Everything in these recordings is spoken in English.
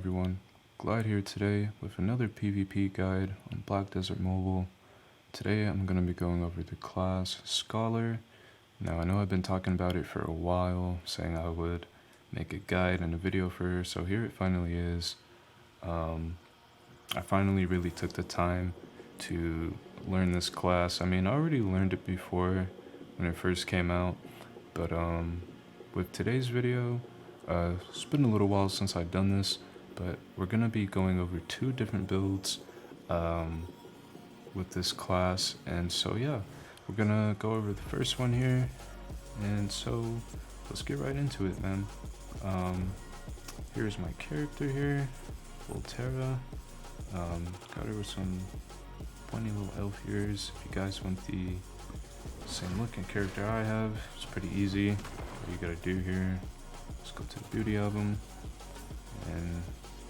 everyone? Glide here today with another PvP guide on Black Desert Mobile. Today I'm going to be going over the class Scholar. Now I know I've been talking about it for a while, saying I would make a guide and a video for her, so here it finally is. I finally really took the time to learn this class. I mean, I already learned it before when it first came out, but with today's video, it's been a little while since I've done this, but we're going to be going over two different builds with this class. And so yeah, we're going to go over the first one here. And so let's get right into it, man. Here's my character here, Volterra. Got her with some funny little elf ears. If you guys want the same looking character I have, it's pretty easy. What you gotta do here, let's go to the beauty album and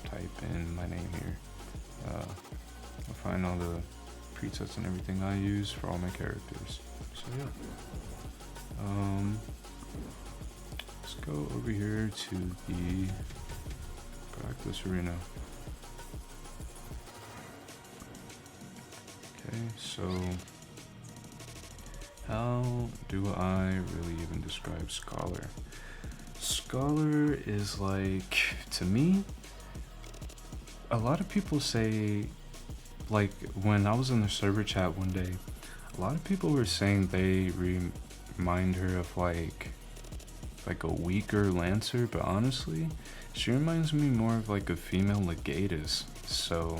type in my name here. I'll find all the presets and everything I use for all my characters. So yeah, let's go over here to the practice arena. Okay, so how do I really even describe Scholar? Scholar is like, to me, a lot of people say, like when I was in the server chat one day, a lot of people were saying they remind her of like a weaker Lancer, but honestly, she reminds me more of like a female Legatus. So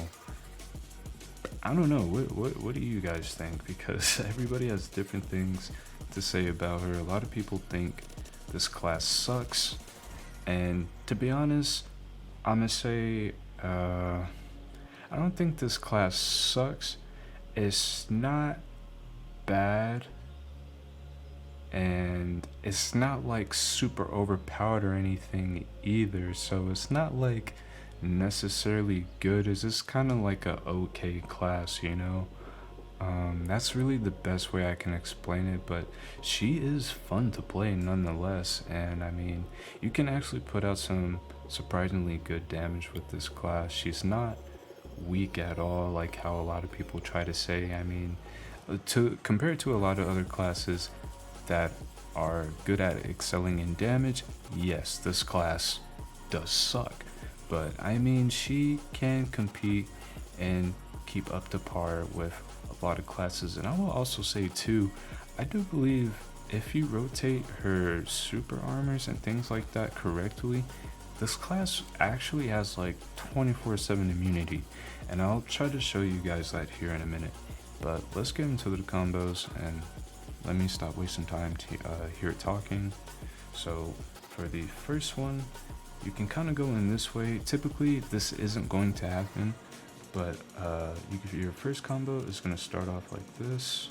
I don't know, what do you guys think? Because everybody has different things to say about her. A lot of people think this class sucks, and to be honest, I'm gonna say I don't think this class sucks. It's not bad, and it's not like super overpowered or anything either, so it's not like necessarily good. It's just kind of like a okay class, you know. That's really the best way I can explain it, but she is fun to play nonetheless. And I mean, you can actually put out some surprisingly good damage with this class. She's not weak at all, like how a lot of people try to say. I mean, compared to a lot of other classes that are good at excelling in damage, yes, this class does suck. But I mean, she can compete and keep up to par with a lot of classes. And I will also say too, I do believe if you rotate her super armors and things like that correctly, this class actually has like 24/7 immunity. And I'll try to show you guys that here in a minute. But let's get into the combos and let me stop wasting time here talking. So for the first one, you can kind of go in this way. Typically, this isn't going to happen, but your first combo is going to start off like this.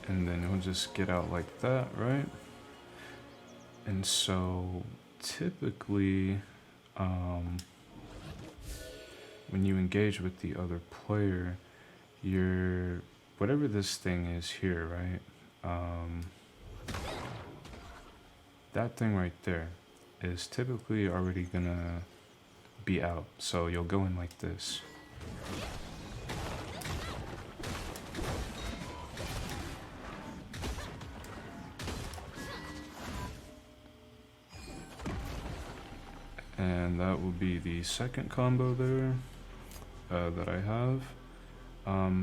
And then it'll just get out like that, right? And so typically, when you engage with the other player, you're whatever this thing is here, right? That thing right there is typically already gonna be out. So you'll go in like this. And that will be the second combo there that I have.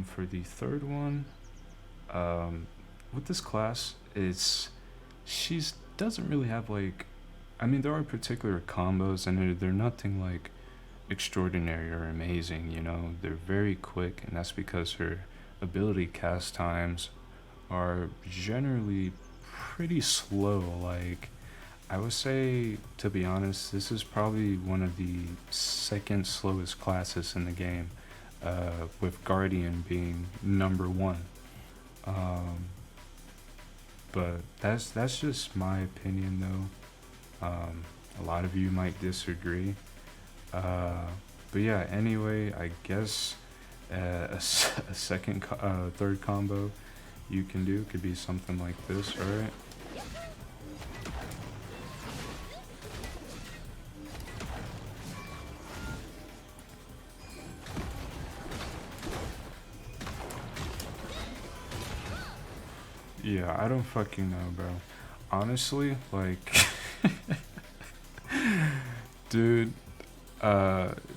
For the third one, with this class, she doesn't really have like, I mean, there are particular combos and they're nothing like extraordinary or amazing, you know. They're very quick, and that's because her ability cast times are generally pretty slow. Like, I would say, to be honest, this is probably one of the second slowest classes in the game, with Guardian being number one. But that's just my opinion, though. A lot of you might disagree. But yeah, anyway, I guess a second, third combo you can do could be something like this, alright? Yeah, I don't fucking know, bro. Honestly, like, dude,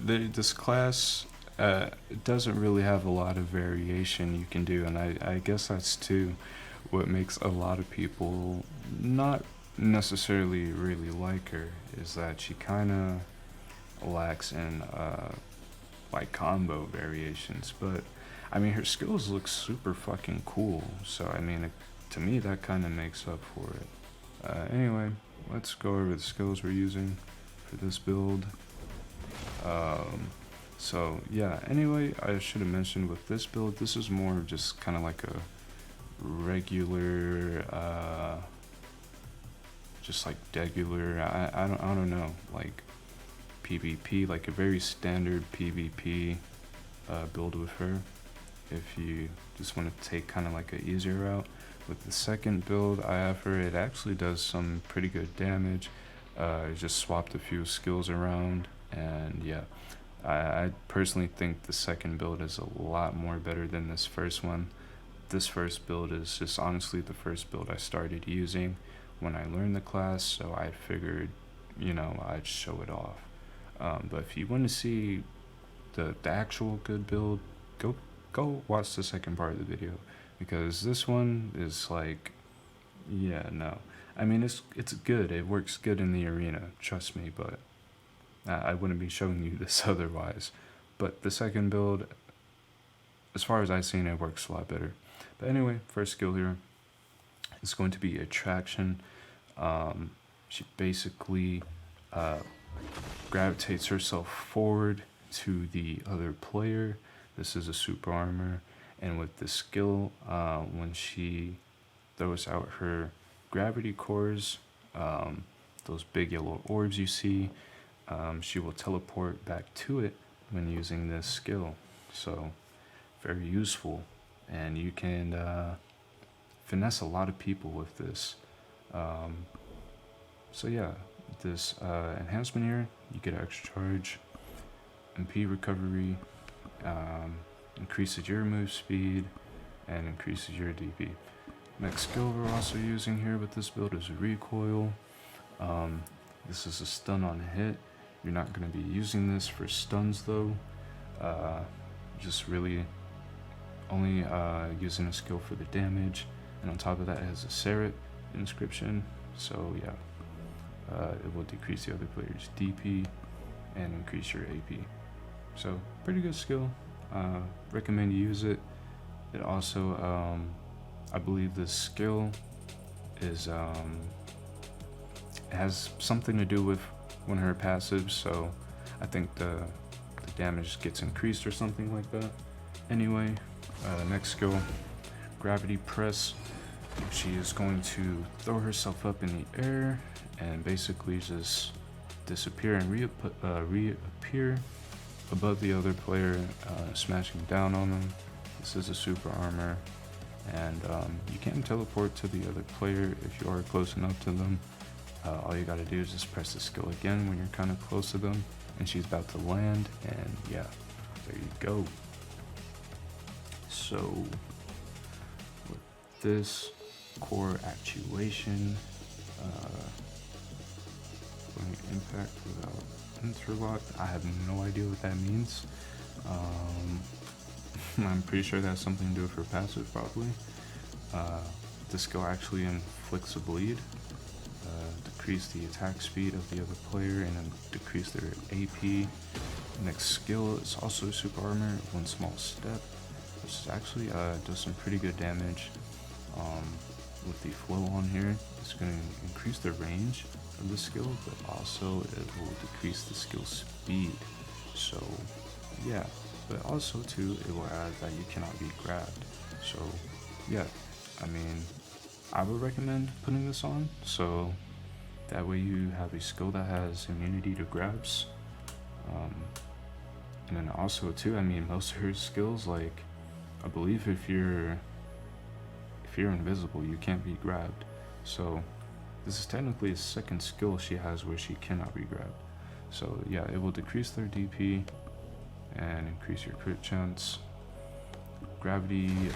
this class, it doesn't really have a lot of variation you can do, and I guess that's too what makes a lot of people not necessarily really like her, is that she kind of lacks in, like, combo variations. But I mean, her skills look super fucking cool, so I mean, to me that kind of makes up for it. Anyway, let's go over the skills we're using for this build. So yeah, anyway, I should have mentioned with this build, this is more of just kind of like a regular, just like regular, I don't know, like PvP, like a very standard PvP build with her. If you just want to take kind of like an easier route. With the second build I have her, it actually does some pretty good damage. I just swapped a few skills around, and yeah, I personally think the second build is a lot more better than this first one. This first build is just honestly the first build I started using when I learned the class, so I figured, you know, I'd show it off. But if you want to see the actual good build, go watch the second part of the video, because this one is like, yeah, no, I mean, it's good, it works good in the arena, trust me, but I wouldn't be showing you this otherwise. But the second build, as far as I've seen, it works a lot better. But anyway, first skill here is going to be attraction. She basically gravitates herself forward to the other player. This is a super armor, and with the skill, when she throws out her gravity cores, those big yellow orbs you see, she will teleport back to it when using this skill. So very useful, and you can finesse a lot of people with this. So yeah, this enhancement here, you get extra charge, MP recovery, increases your move speed, and increases your DP. Next skill we're also using here with this build is recoil. This is a stun on hit. You're not going to be using this for stuns though. Just really only using a skill for the damage, and on top of that it has a Seret inscription, so yeah, it will decrease the other player's DP and increase your AP. So pretty good skill. Recommend you use it. It also, I believe this skill is it has something to do with one of her passives, so I think the damage gets increased or something like that. Anyway, next skill, gravity press. She is going to throw herself up in the air and basically just disappear and reappear above the other player, smashing down on them. This is a super armor, and you can teleport to the other player if you are close enough to them. All you gotta do is just press the skill again when you're kind of close to them, and she's about to land, and yeah, there you go. So with this core actuation, impact without interlock, I have no idea what that means. I'm pretty sure that's something to do with her passive, probably. This skill actually inflicts a bleed, decrease the attack speed of the other player, and then decrease their AP. Next skill is also a super armor, one small step, which is actually does some pretty good damage. With the flow on here, it's going to increase the range of the skill, but also it will decrease the skill speed. So yeah, but also too, it will add that you cannot be grabbed. So yeah, I mean, I would recommend putting this on, so that way you have a skill that has immunity to grabs. And then also too, I mean, most of her skills, like, I believe if you're invisible, you can't be grabbed. So this is technically a second skill she has where she cannot be grabbed. So yeah, it will decrease their DP and increase your crit chance. Gravity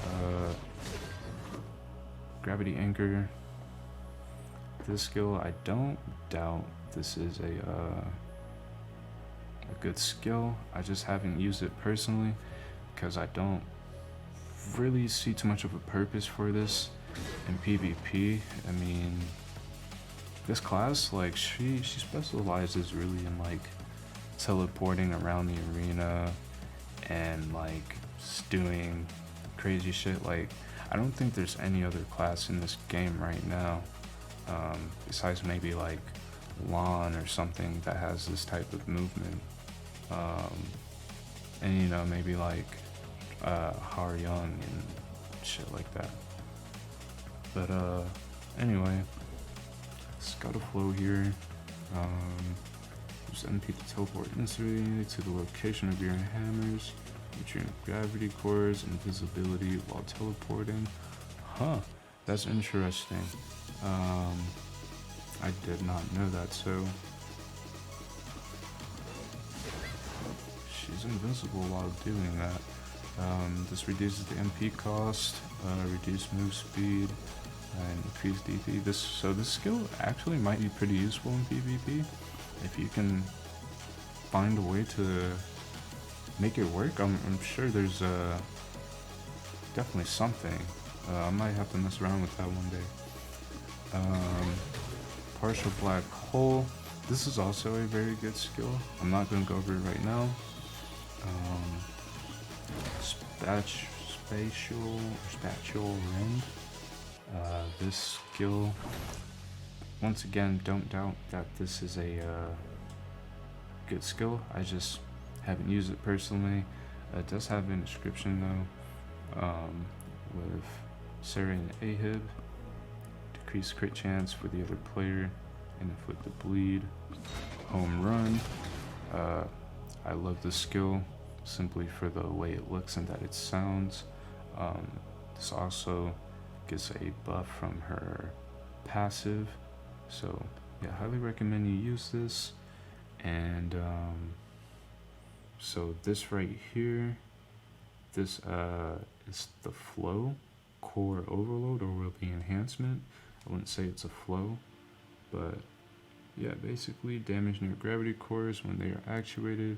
anchor. This skill, I don't doubt this is a good skill. I just haven't used it personally because I don't really see too much of a purpose for this in PvP. I mean, this class, like, she specializes really in like teleporting around the arena and like doing crazy shit. Like, I don't think there's any other class in this game right now, besides maybe like Lawn or something that has this type of movement. And you know, maybe like Har Young and shit like that. But anyway, it's got a flow here. Use MP to teleport instantly to the location of your hammers, featuring gravity cores, invisibility while teleporting. Huh, that's interesting. I did not know that. So she's invincible while doing that. This reduces the MP cost, reduce move speed, and increase DP. This skill actually might be pretty useful in PvP if you can find a way to make it work. I'm sure there's definitely something. I might have to mess around with that one day. Partial black hole. This is also a very good skill. I'm not going to go over it right now. Spatial rend. This skill, once again, don't doubt that this is a good skill. I just haven't used it personally. It does have an inscription though, with Sarah and Ahib. Decrease crit chance for the other player and inflict the bleed. Home run. I love this skill simply for the way it looks and that it sounds. This also gets a buff from her passive, so yeah, highly recommend you use this. And so this right here, this is the flow core overload, or the enhancement. I wouldn't say it's a flow, but yeah, basically damage near gravity cores when they are actuated.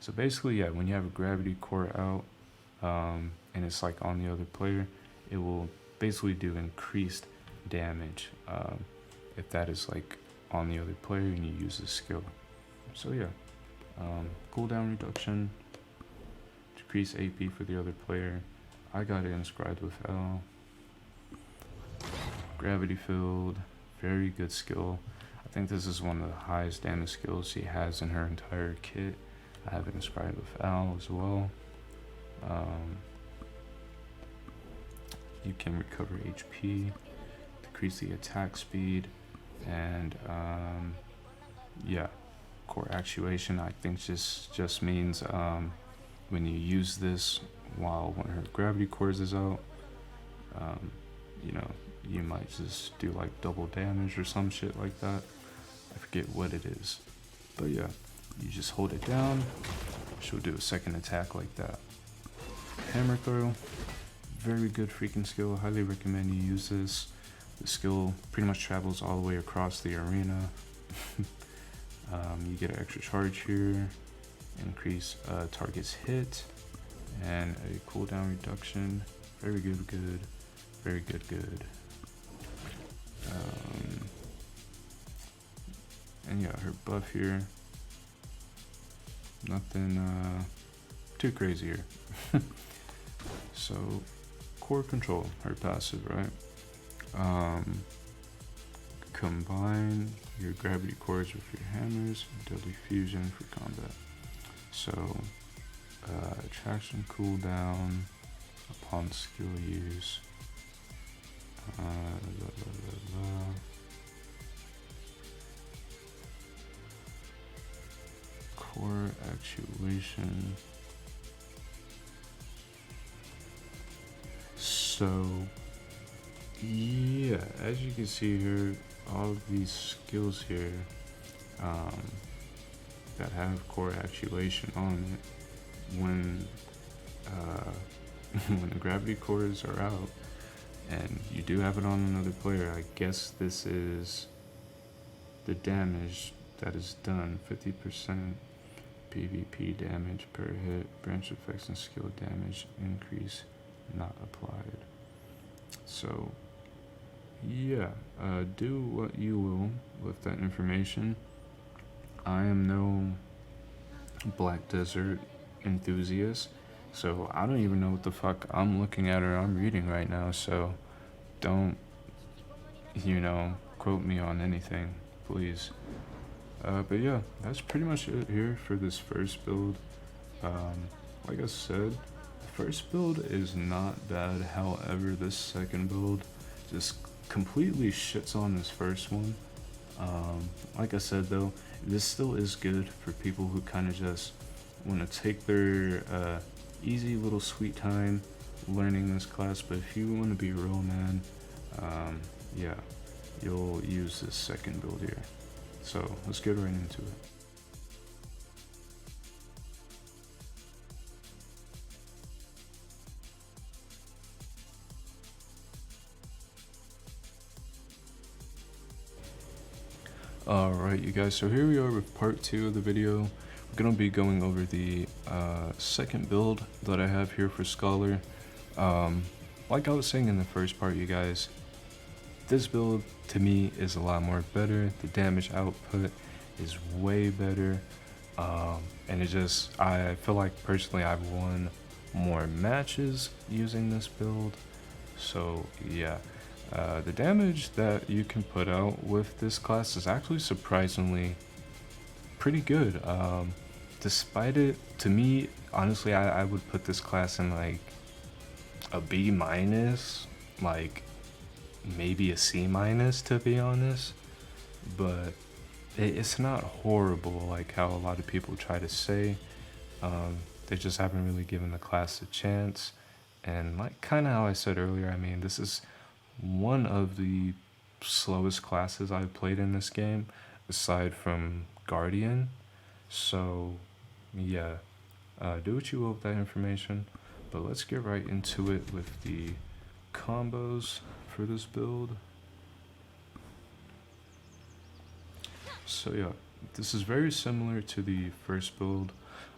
So basically, yeah, when you have a gravity core out, and it's like on the other player, it will basically do increased damage if that is like on the other player and you use this skill. So yeah, cooldown reduction, decrease AP for the other player. I got it inscribed with L. Gravity field, very good skill. I think this is one of the highest damage skills she has in her entire kit. I have it inscribed with Al as well. You can recover HP, decrease the attack speed, and yeah, core actuation. I think just means when you use this while one of her gravity cores is out, you know, you might just do like double damage or some shit like that. I forget what it is, but yeah, you just hold it down, she'll do a second attack like that. Hammer throw, very good freaking skill. Highly recommend you use this. The skill pretty much travels all the way across the arena. You get an extra charge here, increase target's hit, and a cooldown reduction. Very good, very good. And yeah, her buff here, nothing too crazy here. So core control, her passive, right? Combine your gravity cores with your hammers, deadly fusion for combat. So attraction cooldown upon skill use. Core actuation. So yeah, as you can see here, all of these skills here that have core actuation on it, when when the gravity cores are out and you do have it on another player, I guess this is the damage that is done. 50% PvP damage per hit, branch effects and skill damage increase not applied. So yeah, do what you will with that information. I am no Black Desert enthusiast, so I don't even know what the fuck I'm looking at or I'm reading right now, so don't, quote me on anything, please. But yeah, that's pretty much it here for this first build. Like I said, the first build is not bad, however, this second build just completely shits on this first one. Like I said though, this still is good for people who kind of just want to take their easy little sweet time learning this class, but if you want to be real, man, yeah, you'll use this second build here. So let's get right into it. Alright you guys, so here we are with part 2 of the video. We're going to be going over the second build that I have here for Scholar. Like I was saying in the first part, you guys, this build to me is a lot more better. The damage output is way better, and I feel like personally I've won more matches using this build. So yeah, the damage that you can put out with this class is actually surprisingly pretty good. Despite it, to me, honestly, I would put this class in like a B minus, like maybe a C minus, to be honest. But it's not horrible like how a lot of people try to say. They just haven't really given the class a chance. And like kind of how I said earlier, I mean, this is one of the slowest classes I've played in this game, aside from Guardian. So yeah, do what you will with that information, but let's get right into it with the combos for this build. So yeah, this is very similar to the first build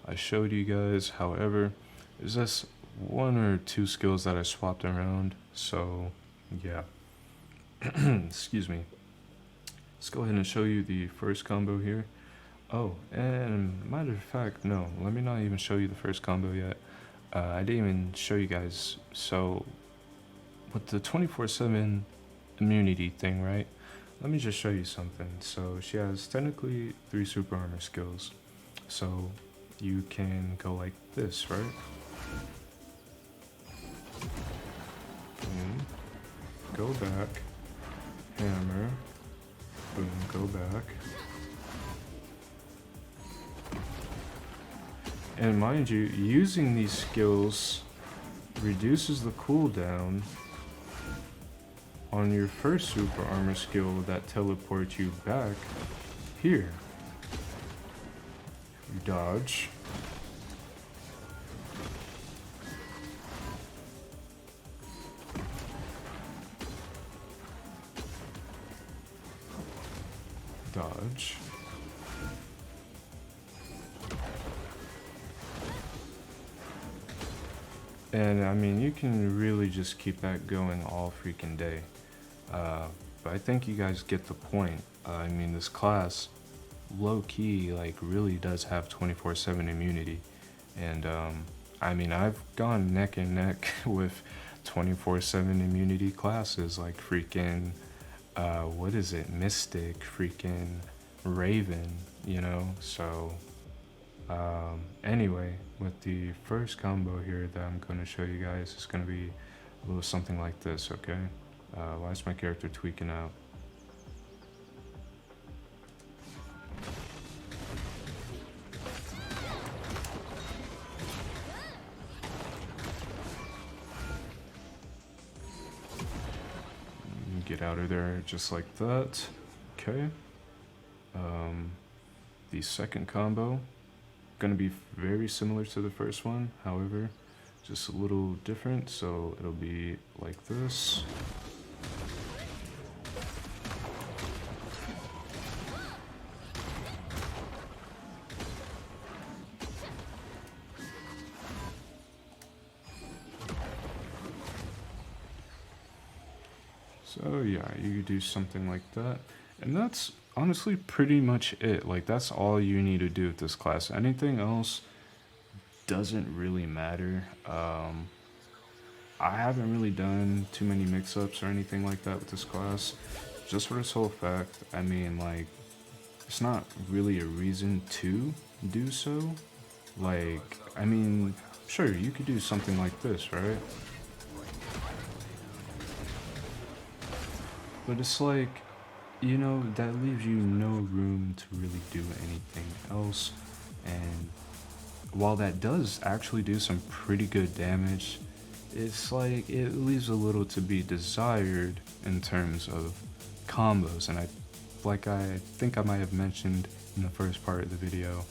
I showed you guys. However, there's just one or two skills that I swapped around. So yeah, excuse me. Let's go ahead and show you the first combo here. Oh, and matter of fact, no, let me not even show you the first combo yet. I didn't even show you guys. So with the 24/7 immunity thing, right? Let me just show you something. So she has technically 3 super armor skills. So you can go like this, right? Boom, go back, hammer, boom, go back. And mind you, using these skills reduces the cooldown on your first super armor skill that teleports you back here. You dodge. Dodge. And I mean, you can really just keep that going all freaking day. But I think you guys get the point. I mean, this class, low-key, like, really does have 24/7 immunity. And, I mean, I've gone neck and neck with 24/7 immunity classes, like freaking, what is it, Mystic, freaking Raven, you know? So, anyway, with the first combo here that I'm going to show you guys, it's going to be a little something like this, okay? Why is my character tweaking out? Get out of there just like that. Okay. The second combo, gonna be very similar to the first one, however, just a little different, so it'll be like this. So yeah, you do something like that, and that's honestly pretty much it. Like, that's all you need to do with this class. Anything else doesn't really matter. I haven't really done too many mix-ups or anything like that with this class, just for this whole fact. I mean, like, it's not really a reason to do so. Like, I mean, sure, you could do something like this, right? But it's like, you know, that leaves you no room to really do anything else. And while that does actually do some pretty good damage, it's like it leaves a little to be desired in terms of combos. And I think I might have mentioned in the first part of the video,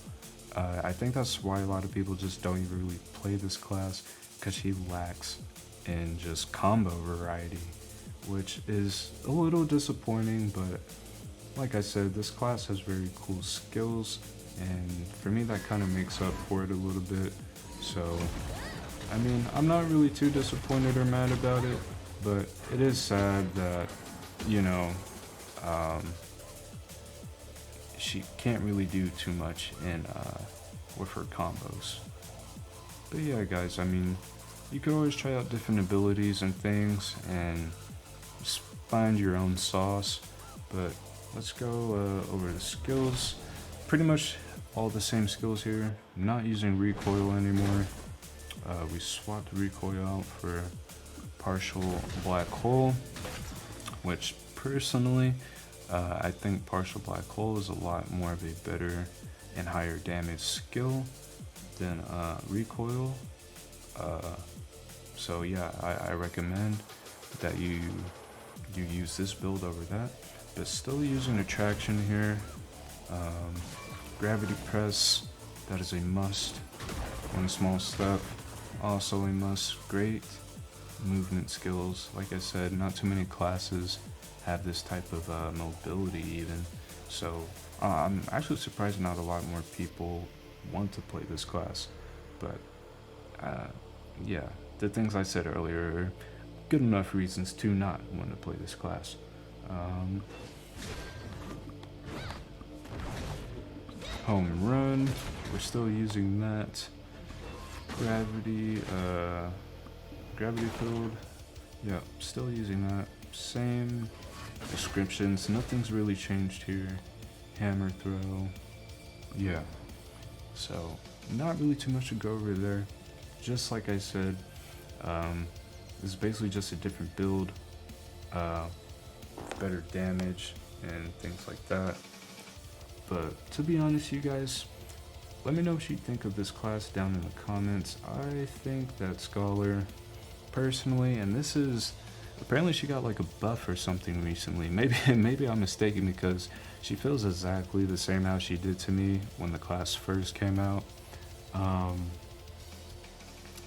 I think that's why a lot of people just don't even really play this class, because she lacks in just combo variety, which is a little disappointing. But like I said, this class has very cool skills, and for me that kind of makes up for it a little bit. So I mean, I'm not really too disappointed or mad about it, but it is sad that, you know, she can't really do too much in with her combos. But yeah, guys, I mean, you can always try out different abilities and things and just find your own sauce. But let's go over the skills. Pretty much all the same skills here. I'm not using recoil anymore. We swapped recoil out for partial black hole, which personally, I think partial black hole is a lot more of a better and higher damage skill than recoil. So yeah, I recommend that you use this build over that, but still using attraction here. Gravity press, that is a must. One small step, also a must. Great movement skills. Like I said, not too many classes have this type of mobility even. So I'm actually surprised not a lot more people want to play this class. But yeah, the things I said earlier are good enough reasons to not want to play this class. Home run, we're still using that. Gravity field, yeah, still using that. Same descriptions, nothing's really changed here. Hammer throw, yeah. So not really too much to go over there. Just like I said, this is basically just a different build, better damage and things like that. But to be honest, you guys, let me know what you think of this class down in the comments. I think that Scholar, personally, and this is, apparently she got like a buff or something recently. Maybe I'm mistaken, because she feels exactly the same how she did to me when the class first came out.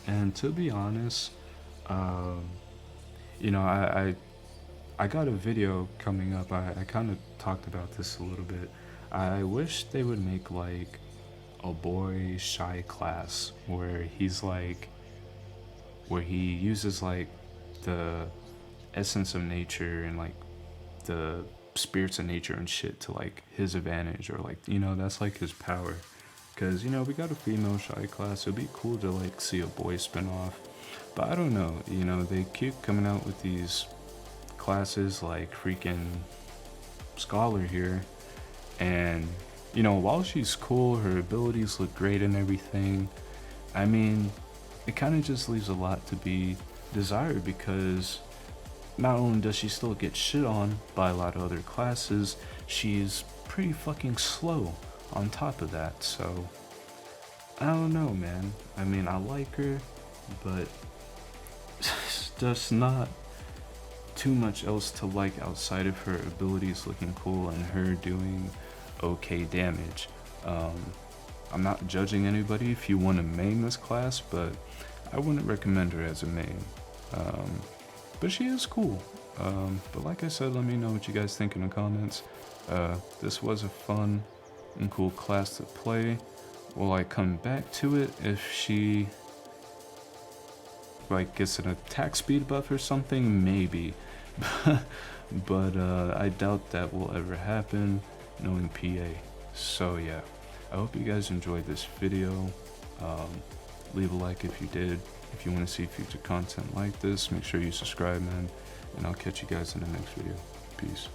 And to be honest, you know, I got a video coming up. I kind of talked about this a little bit. I wish they would make like a boy shy class where he's like, where he uses like the essence of nature and like the spirits of nature and shit to like his advantage, or like, you know, that's like his power. Because, you know, we got a female shy class, it'd be cool to like see a boy spin-off. But I don't know, you know, they keep coming out with these classes like freaking Scholar here, and you know, while she's cool, her abilities look great and everything, I mean, it kind of just leaves a lot to be desired, because not only does she still get shit on by a lot of other classes, she's pretty fucking slow on top of that. So I don't know, man. I mean, I like her, but it's just not too much else to like outside of her abilities looking cool and her doing okay damage. I'm not judging anybody if you want to main this class, but I wouldn't recommend her as a main. But she is cool. But like I said, let me know what you guys think in the comments. This was a fun and cool class to play. Will I come back to it if she like gets an attack speed buff or something? Maybe. But I doubt that will ever happen, knowing PA. So yeah, I hope you guys enjoyed this video. Leave a like if you did. If you want to see future content like this, make sure you subscribe, man. And I'll catch you guys in the next video. Peace.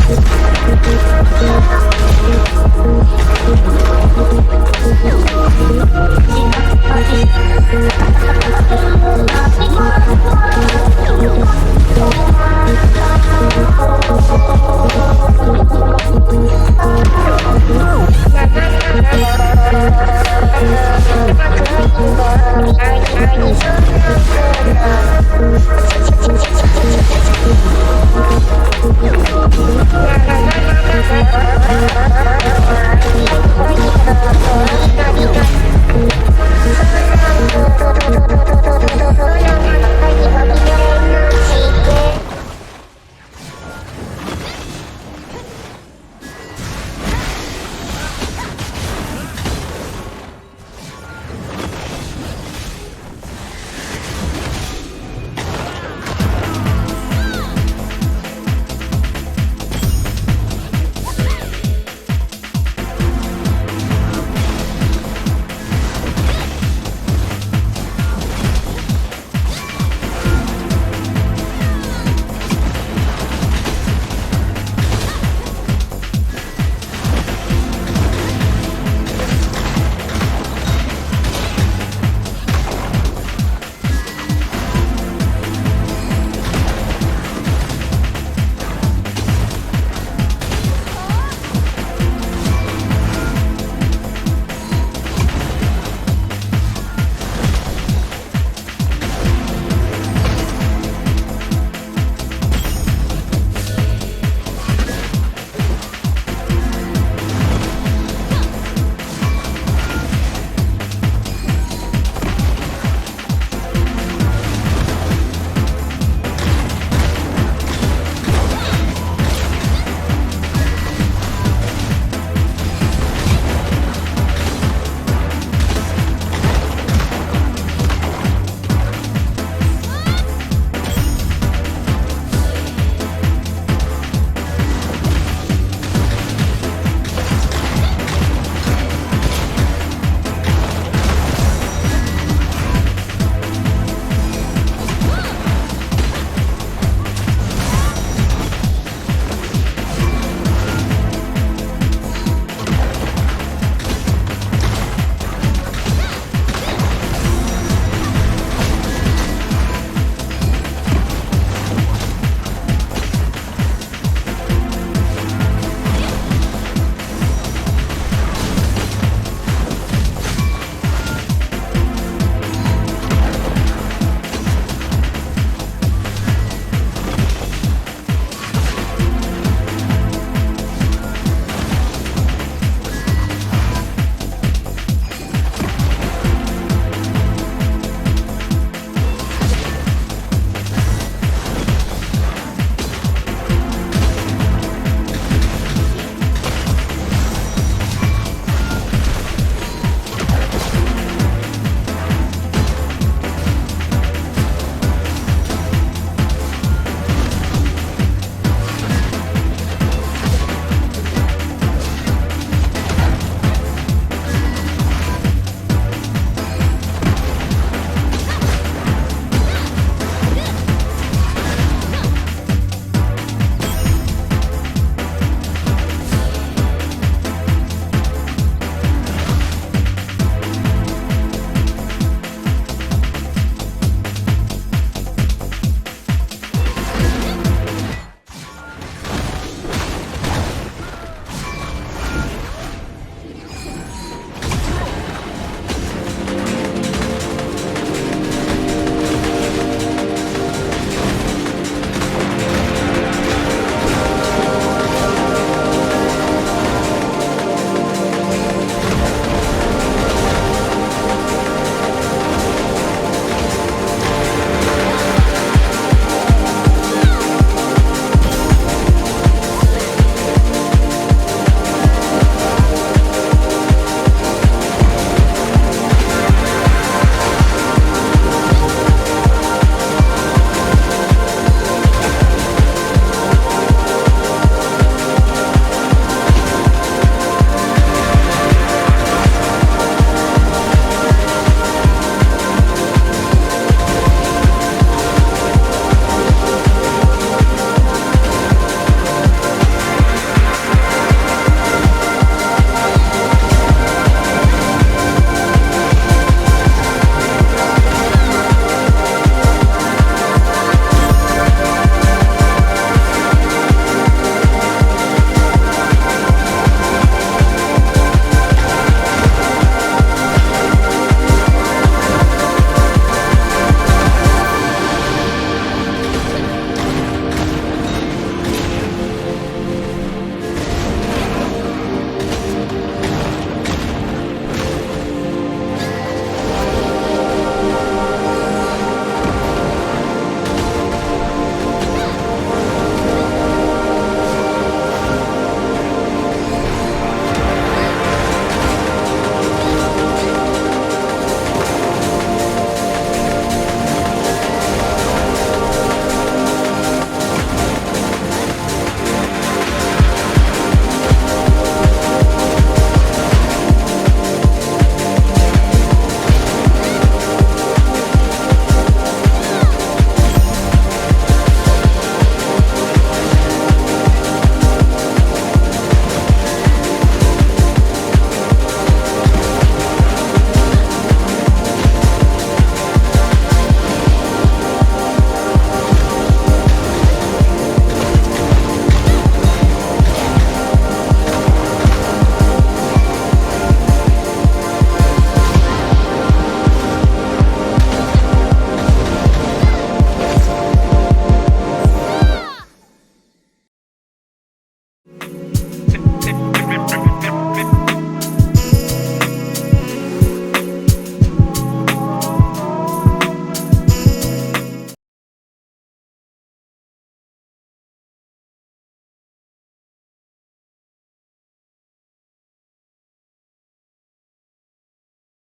Thank you.